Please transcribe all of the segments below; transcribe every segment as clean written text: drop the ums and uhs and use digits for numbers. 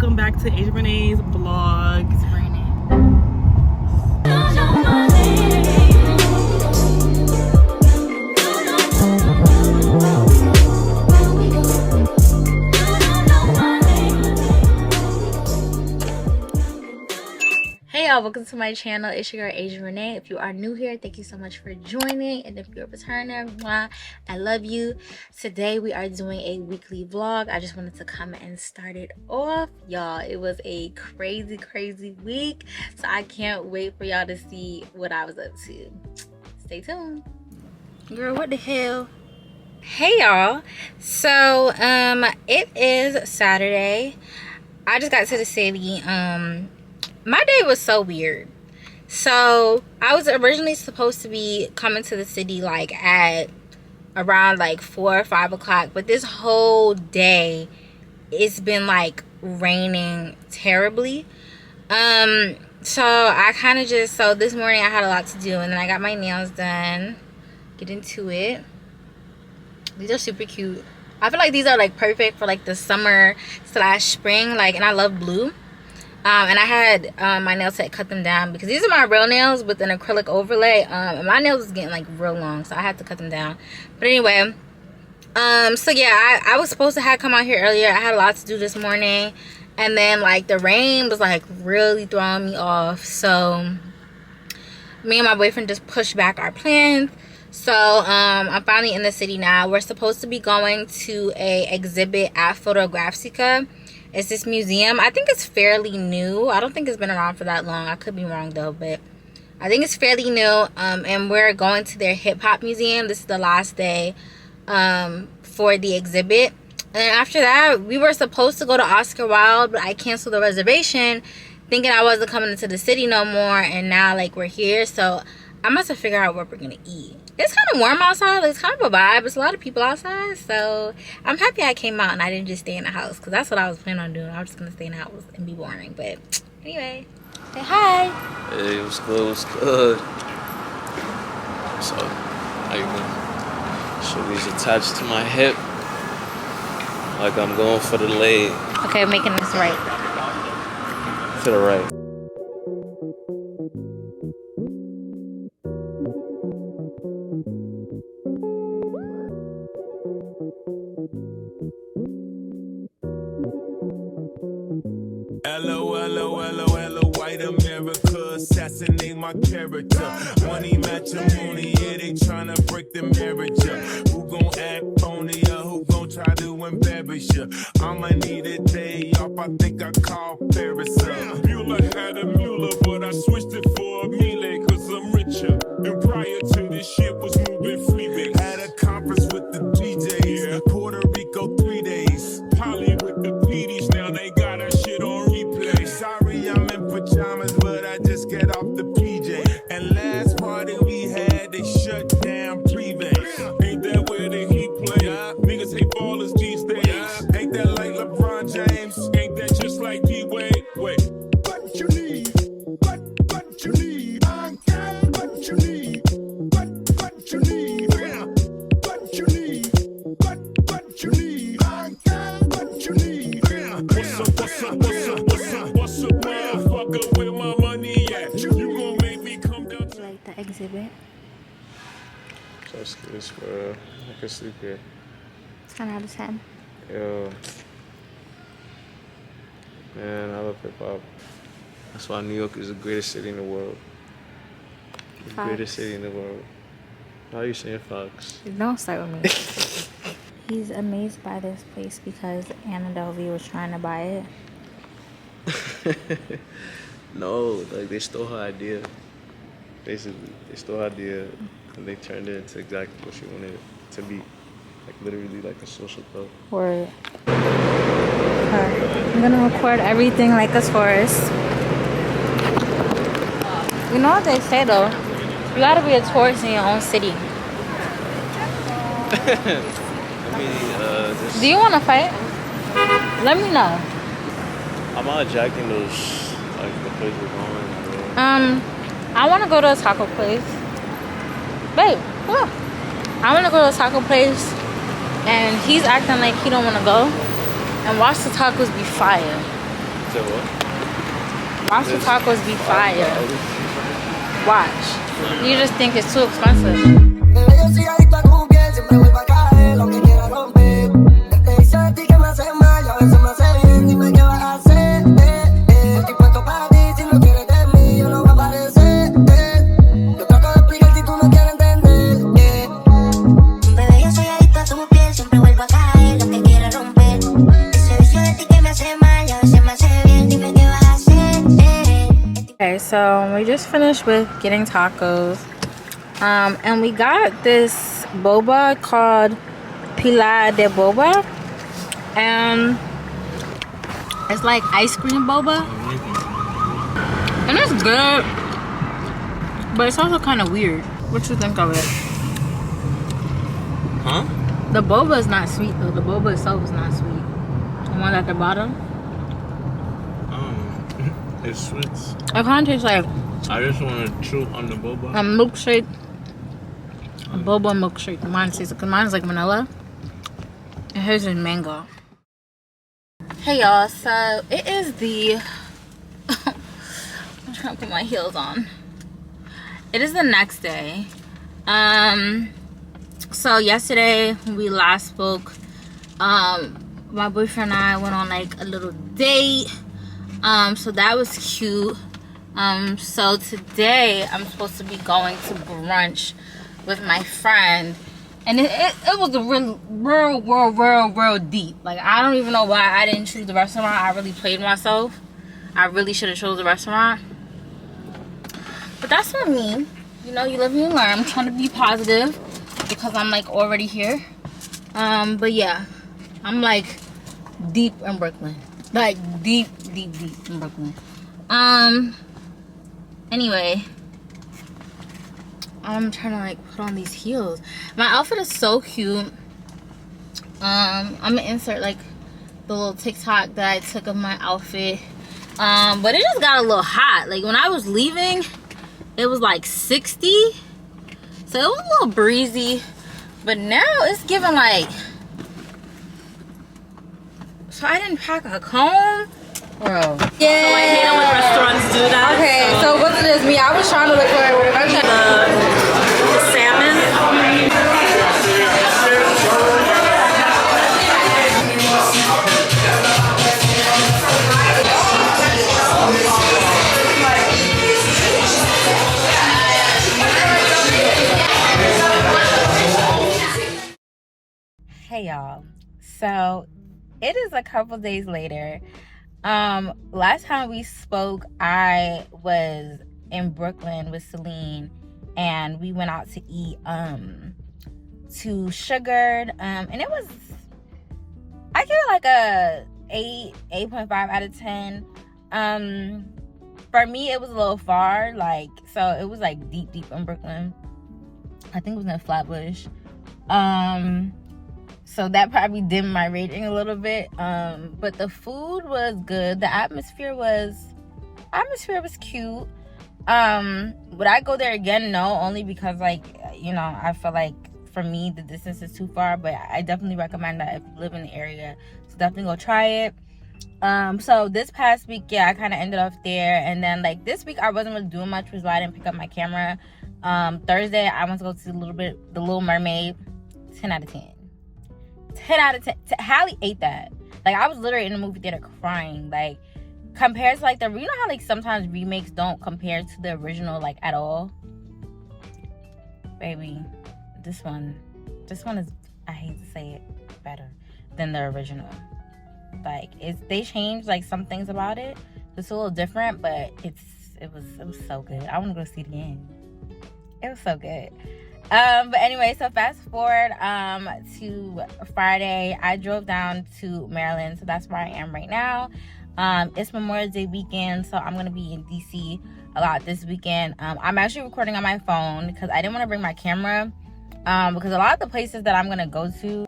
welcome back to Asia Renee's vlog. It's raining. Hey y'all, welcome to my channel. It's your girl Asia Renee. If you are new here, thank you so much for joining, and if you're a returner, mwah, I love you. Today we are doing a weekly vlog. I just wanted to come and start it off, y'all. It was a crazy week, so I can't wait for y'all to see what I was up to. Stay tuned. Girl, what the hell? Hey y'all, so it is Saturday. I just got to the city. My day was so weird. So I was originally supposed to be coming to the city like at around like 4 or 5 o'clock, but this whole day it's been like raining terribly. So I kind of just, so this morning I had a lot to do, and then I got my nails done. Get into it. These are super cute. I feel like these are like perfect for like the summer / spring, like, and I love blue. And I had my nail tech cut them down because these are my real nails with an acrylic overlay. And my nails was getting like real long, so I had to cut them down. But anyway, so yeah, I was supposed to have come out here earlier. I had a lot to do this morning, and then like the rain was like really throwing me off. So me and my boyfriend just pushed back our plans. So I'm finally in the city now. We're supposed to be going to a exhibit at Photographica. It's this museum. I think it's fairly new. I don't think it's been around for that long. I could be wrong though, but I think it's fairly new. And we're going to their hip hop museum. This is the last day for the exhibit. And after that, we were supposed to go to Oscar Wilde, but I canceled the reservation thinking I wasn't coming into the city no more. And now like we're here, so I'm about to figure out what we're gonna eat. It's kind of warm outside. Like, it's kind of a vibe. It's a lot of people outside. So I'm happy I came out and I didn't just stay in the house, because that's what I was planning on doing. I was just going to stay in the house and be boring. But anyway, say hi. Hey, what's good? What's good? So, how you doing? So these attached to my hip. Like I'm going for the leg. Okay, I'm making this right. To the right. White America, assassinate my character. Money matrimony, yeah, they tryna break the marriage up. Who gon' act phony or who gon' try to embarrass you? I'ma need a day off, I think I call Paris up. Mueller had a Mueller, but I switched it for a Miele, cause I'm richer. And prior to this shit was moving freebase. Had a conference with the DJs, yeah. Puerto Rico 3 days. Polly with the PDs, now they got that shit on replay. Sorry, I'm in pajamas, but I just get off the PJ. And last party we had, they shut down Pre-Base. Ain't that where the Heat play? Niggas hate ballers these days. Ain't that like LeBron James? Ain't that just like D-Wade? Wait. What you need? What you need? I got what you need. What you need? Yeah. What you need? What you need? I got what you need. Yeah. What's up, motherfucker, where my money at? You gon' make me come down to Like the exhibit. So it's bro. I can sleep here. It's 10 out of 10. Yo. Man, I love hip hop. That's why New York is the greatest city in the world. The greatest city in the world. How are you saying Fox? Don't start with me. He's amazed by this place because Anna Delvey was trying to buy it. No, like they stole her idea. Basically, they stole her idea and they turned it into exactly what she wanted it to be. Like literally like a social club. Word. I'm gonna record everything like a tourist. You know what they say though? You gotta be a tourist in your own city. Do you wanna fight? Let me know. I'm not jacking those, like the place we're going. I wanna go to a taco place. Babe, come on. I wanna go to a taco place and he's acting like he don't wanna go. And watch the tacos be fire. said what? Watch the tacos be fire. Watch. You just think it's too expensive. Okay, so we just finished with getting tacos. And we got this boba called Pilar de Boba. And it's like ice cream boba. And it's good. But it's also kind of weird. What you think of it? Huh? The boba is not sweet though. The boba itself is not sweet. The one at the bottom. It's sweet. It kind of tastes like I just want to chew on the boba. a milkshake. A boba milkshake. Mine tastes because mine's like vanilla. And hers is mango. Hey y'all, so it is the I'm trying to put my heels on. It is the next day. So yesterday when we last spoke, my boyfriend and I went on like a little date. So that was cute. So today I'm supposed to be going to brunch with my friend, and it was a real deep. Like, I don't even know why I didn't choose the restaurant. I really played myself. I really should have chose the restaurant, but that's not me. You know, you live and you learn. I'm trying to be positive because I'm like already here. But yeah, I'm like deep in Brooklyn, like deep in Brooklyn. Anyway, I'm trying to like put on these heels. My outfit is so cute. I'm gonna insert like the little TikTok that I took of my outfit. But it just got a little hot. Like when I was leaving, it was like 60, so it was a little breezy. But now it's giving like. So I didn't pack a comb. Bro. So I hate it when restaurants do that. Okay, so what's it is me? I was trying to look for it. The salmon. Hey y'all. So it is a couple days later. Last time we spoke, I was in Brooklyn with Celine, and we went out to eat to Sugared, and it was, I give it like a 8.5 out of 10. For me it was a little far, like, so it was like deep in Brooklyn. I think it was in Flatbush. So that probably dimmed my rating a little bit. But the food was good. The atmosphere was cute. Would I go there again? No, only because, like, you know, I feel like for me the distance is too far. But I definitely recommend that if you live in the area, so definitely go try it. So this past week, yeah, I kind of ended off there, and then like this week I wasn't really doing much, which is why I didn't pick up my camera. Thursday I went to go see The Little Mermaid. 10 out of 10. 10 out of 10. Hallie ate that. Like, I was literally in the movie theater crying. Like, compared to like you know how like sometimes remakes don't compare to the original like at all. Baby, this one is, I hate to say it, better than the original. Like, they changed like some things about it. It's a little different, but it was so good. I want to go see it again. It was so good. But anyway, so fast forward to Friday. I drove down to Maryland, so that's where I am right now. It's Memorial Day weekend, so I'm gonna be in DC a lot this weekend. I'm actually recording on my phone because I didn't want to bring my camera, because a lot of the places that I'm gonna go to,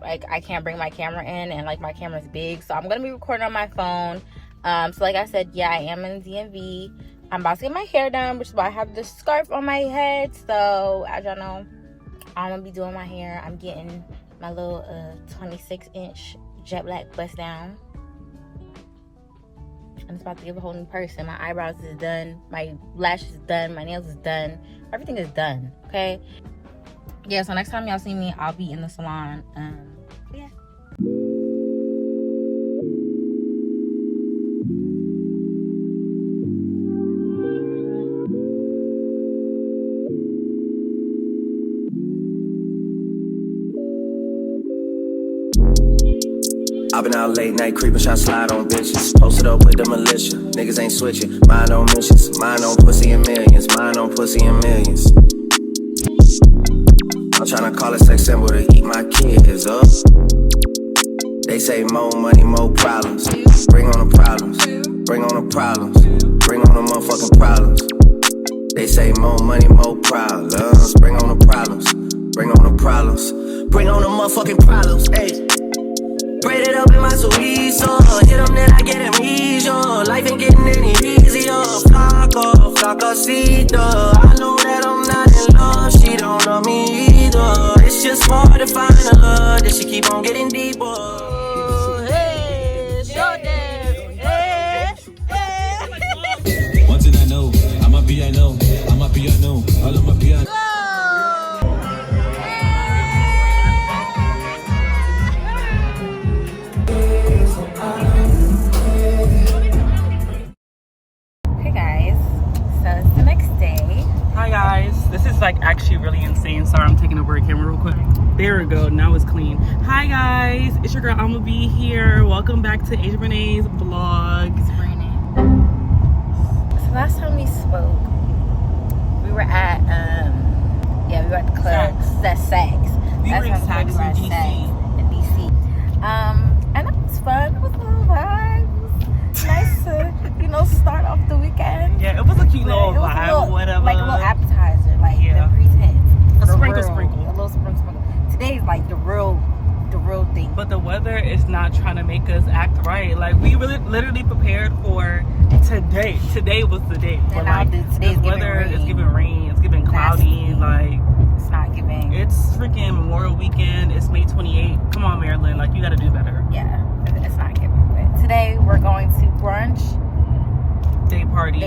like, I can't bring my camera in, and like my camera's big, so I'm gonna be recording on my phone. So like I said, yeah, I am in DMV. I'm about to get my hair done, which is why I have this scarf on my head. So as y'all know, I'm gonna be doing my hair. I'm getting my little 26-inch jet black bust down. I'm just about to give a whole new person. My eyebrows is done, my lashes is done, my nails is done, everything is done. Okay. Yeah. So next time y'all see me, I'll be in the salon. Yeah. I've been out late night creeping, shot slide on bitches. Posted up with the militia, niggas ain't switching. Mine on missions, mine on pussy and millions, mine on pussy and millions. I'm tryna call a sex symbol to eat my kids up. They say more money, more problems. Bring on the problems, bring on the problems, bring on the motherfucking problems. They say more money, more problems. Bring on the problems, bring on the problems, bring on the motherfucking problems. Hey. Braid it up in my Suizo. Hit them, then I get amnesia. Life ain't getting any easier. Flacosita. I know that I'm not in love. She don't love me either. It's just hard to find a love that she keep on getting deeper. Hey, show them. Hey, hey. One thing I know, I'm a piano. I'm a piano. All of my piano. This is like actually really insane. Sorry, I'm taking over a camera real quick. There we go. Now it's clean. Hi guys, it's your girl I'ma be here. Welcome back to Asia Renee's vlog. It's raining. So last time we spoke, we were at we were at the club. That's Saks. We were in Saks in DC. In DC. And it was fun. It was a little vibes. Nice to start off the weekend. Yeah, it was a cute little vibe, whatever. Like a little appetizer, like the pretense. A sprinkle. A little sprinkle. Today's like the real thing. But the weather is not trying to make us act right. Like we really literally prepared for today. Today was the day. And like today's weather rain. is giving rain. It's giving cloudy. Like it's not giving. It's freaking Memorial Weekend. It's May 28th. Come on, Maryland. Like you got to do better. Yeah, it's not giving. But today we're going to brunch. Day party.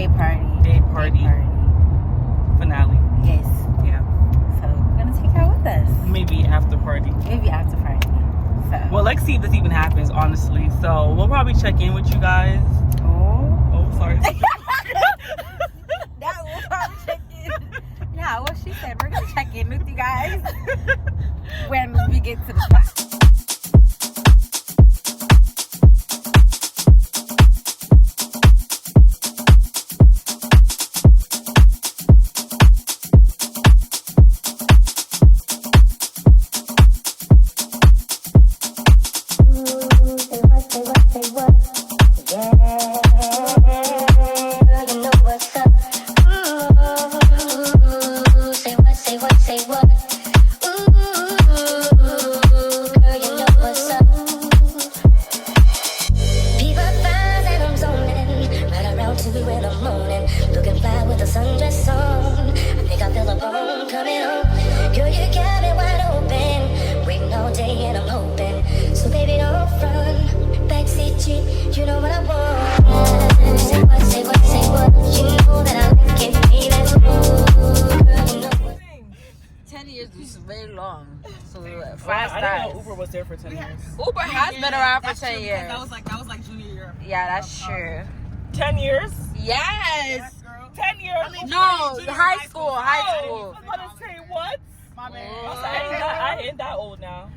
Finale. Yes. Yeah. So we're gonna take her with us. Maybe after party. So. Well, let's see if this even happens, honestly. So we'll probably check in with you guys. Oh, sorry. That will probably check in. Yeah, what she said. We're gonna check in with you guys when we get to the spot. I didn't know Uber was there for 10 years. Uber has been around for 10 years. That was like junior year. Yeah, that's true. 10 years? Yes. 10 years? No, high school. I was about to say, what? My man. I ain't that old now.